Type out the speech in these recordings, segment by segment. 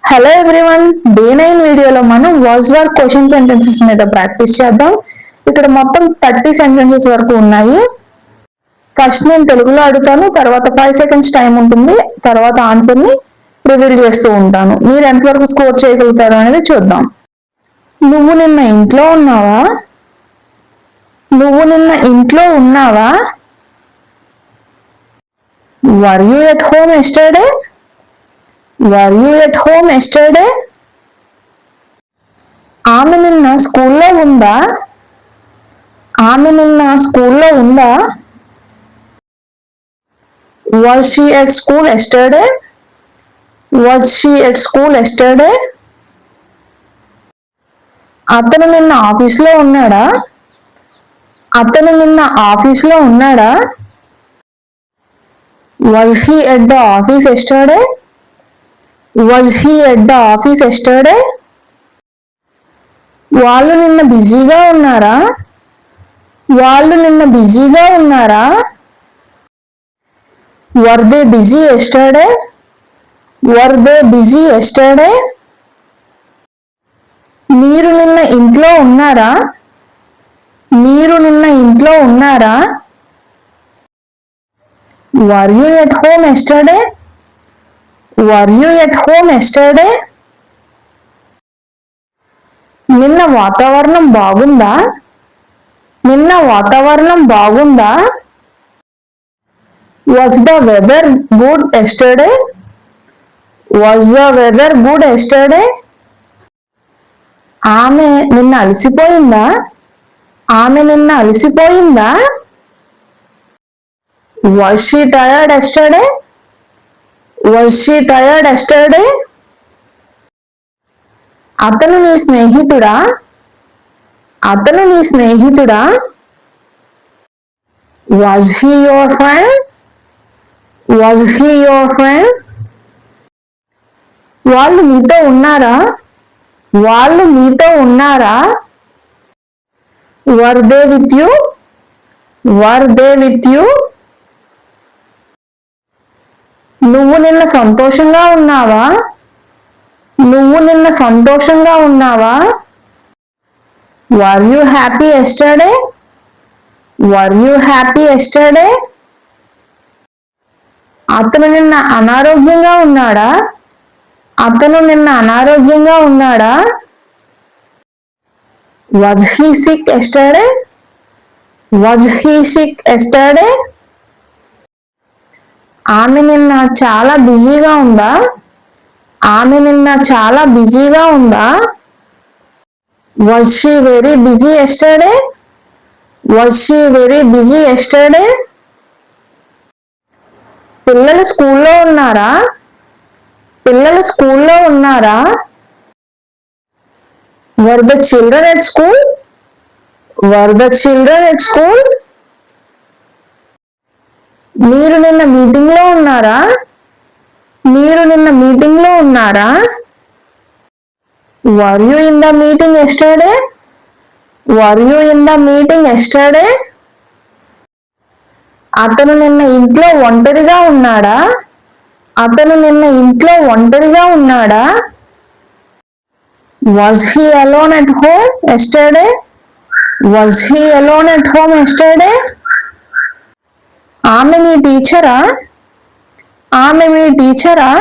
Hello everyone, day 9 వీడియోలో మనం voice work question sentences మీద ప్రాక్టీస్ చేద్దాం. ఇక్కడ మొత్తం 30 సెంటెన్సెస్ వరకు ఉన్నాయి. ఫస్ట్ నేను తెలుగులో అడుగుతాను, తర్వాత 5 సెకండ్స్ టైం ఉంటుంది, తర్వాత ఆన్సర్ని రివీల్ చేస్తూ ఉంటాను. మీరు ఎంతవరకు స్కోర్ చేయగలుగుతారు అనేది చూద్దాం. నువ్వు నిన్న ఇంట్లో ఉన్నావా? నువ్వు నిన్న ఇంట్లో ఉన్నావా? Were you at home yesterday? Were you at home yesterday? ఆమె నిన్న స్కూల్లో ఉందా? ఆమె నిన్న స్కూల్లో ఉందా? Was she at school yesterday? Was she at school yesterday? అతను నిన్న ఆఫీస్లో ఉన్నాడా? అతను నిన్న ఆఫీస్లో ఉన్నాడా? Was he at the office yesterday? Was he at the office yesterday? వాళ్ళు నిన్న బిజీగా ఉన్నారా? వాళ్ళు నిన్న బిజీగా ఉన్నారా? Were they busy yesterday? Were they busy yesterday? మీరు నిన్న ఇంట్లో ఉన్నారా? మీరు నిన్న ఇంట్లో ఉన్నారా? Were you at home yesterday? Were you at home yesterday? నిన్న వాతావరణం బాగుందా? నిన్న వాతావరణం బాగుందా? Was the weather good yesterday? Was the weather good yesterday? ఆమె నిన్న అలసిపోయిందా? ఆమె నిన్న అలసిపోయిందా? Was she tired yesterday? Was she tired yesterday? అతను నీ స్నేహితుడా? అతను నీ స్నేహితుడా? Was he your friend? Was he your friend? వాళ్ళు మీతో ఉన్నారా? వాళ్ళు మీతో ఉన్నారా? Were they with you? Were they with you? నువ్వు నిన్న సంతోషంగా ఉన్నావా? నువ్వు నిన్న సంతోషంగా ఉన్నావా? Were you happy yesterday? Were you happy yesterday? అతను నిన్న అనారోగ్యంగా ఉన్నాడా? అతను నిన్న అనారోగ్యంగా ఉన్నాడా? Was he sick yesterday? Was he sick yesterday? ఆమె నిన్న చాలా బిజీగా ఉందా? ఆమె నిన్న చాలా బిజీగా ఉందా? Was she very busy yesterday? Was she very busy yesterday? పిల్లలు స్కూల్లో ఉన్నారా? పిల్లలు స్కూల్లో ఉన్నారా? Were the children at school? Were the children at school? మీరు నిన్న మీటింగ్లో ఉన్నారా? మీరు నిన్న మీటింగ్లో ఉన్నారా? Were you in the meeting yesterday? Were you in the meeting yesterday? అతను నిన్న ఇంట్లో ఒంటరిగా ఉన్నాడా? అతను నిన్న ఇంట్లో ఒంటరిగా ఉన్నాడా? Was he alone at home yesterday? Was he alone at home yesterday? ఆమె మీ టీచరా? ఆమె మీ టీచరా?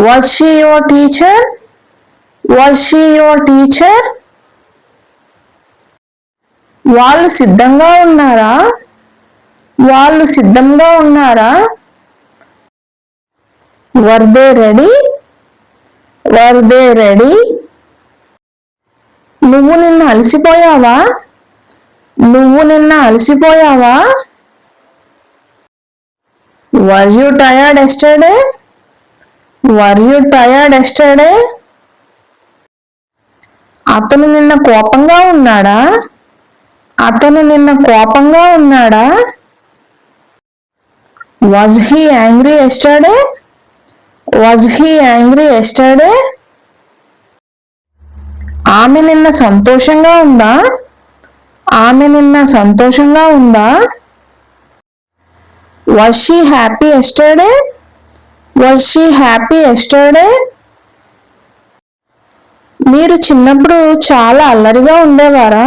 Was she your teacher? Was she your teacher? వాళ్ళు సిద్ధంగా ఉన్నారా? వాళ్ళు సిద్ధంగా ఉన్నారా? Were they ready? Were they ready? నువ్వు నిన్న అలసిపోయావా? నువ్వు నిన్న అలసిపోయావా? Were you tired yesterday? Were you tired yesterday? అతను నిన్న కోపంగా ఉన్నాడా? అతను నిన్న కోపంగా ఉన్నాడా? Was he angry yesterday? Was he angry yesterday? ఆమె నిన్న సంతోషంగా ఉందా? ఆమె నిన్న సంతోషంగా ఉందా? Was she happy yesterday? Was she happy yesterday? మీరు చిన్నప్పుడు చాలా అల్లరిగా ఉండేవారా?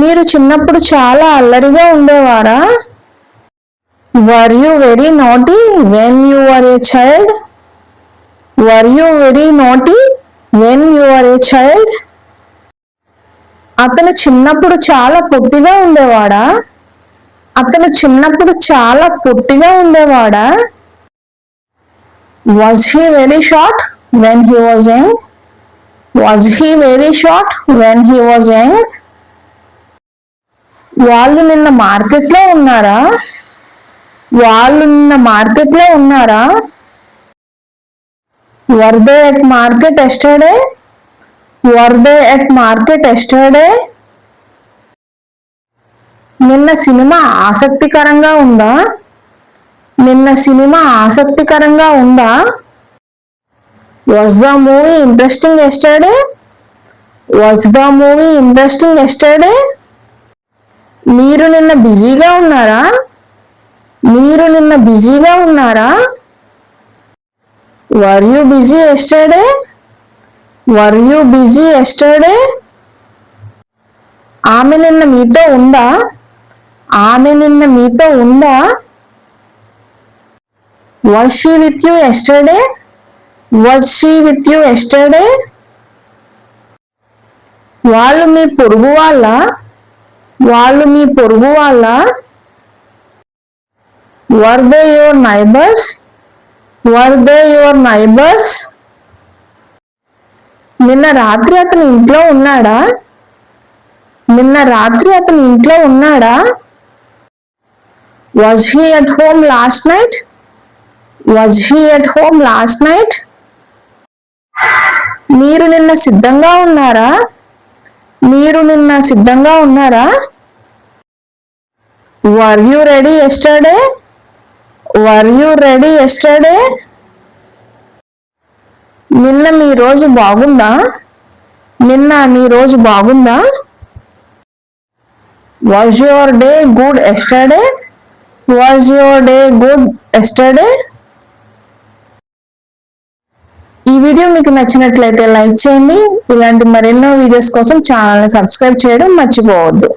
మీరు చిన్నప్పుడు చాలా అల్లరిగా ఉండేవారా? Were you very naughty when you were a child? Were you very naughty when you were a child? అతను చిన్నప్పుడు చాలా పొట్టిగా ఉండేవాడా? అతను చిన్నప్పుడు చాలా పొట్టిగా ఉండేవాడా? Was he very short when he was young? Was he very short when he was young? వాళ్ళు నిన్న మార్కెట్లో ఉన్నారా? వాళ్ళు నిన్న మార్కెట్లో ఉన్నారా? Were they at market yesterday? Were they at market yesterday? నిన్న సినిమా ఆసక్తికరంగా ఉందా? నిన్న సినిమా ఆసక్తికరంగా ఉందా? Was the movie interesting yesterday? Was the movie interesting yesterday? మీరు నిన్న బిజీగా ఉన్నారా? మీరు నిన్న బిజీగా ఉన్నారా? Were you busy yesterday? Were you busy yesterday? ఆమె నిన్న మీతో ఉందా? ఆమె నిన్న మీతో ఉందా? Was she with you yesterday? Was she with you yesterday? వాళ్ళు మీ పొరుగు వాళ్ళ? వాళ్ళు మీ పొరుగు వాళ్ళ? Were they your neighbors? Were they your neighbors? నిన్న రాత్రి అతను ఇంట్లో ఉన్నాడా? నిన్న రాత్రి అతను ఇంట్లో ఉన్నాడా? Was he at home last night? Was he at home last night? మీరు నిన్న సిద్ధంగా ఉన్నారా? మీరు నిన్న సిద్ధంగా ఉన్నారా? Were you ready yesterday? Were you ready yesterday? నిన్న మీ రోజు బాగుందా? నిన్న మీ రోజు బాగుందా? Was your day good yesterday? Was your day good yesterday? ఈ వీడియో మీకు నచ్చినట్లయితే లైక్ చేయండి. ఇలాంటి మరెన్నో వీడియోస్ కోసం ఛానల్ని సబ్స్క్రైబ్ చేయడం మర్చిపోవద్దు.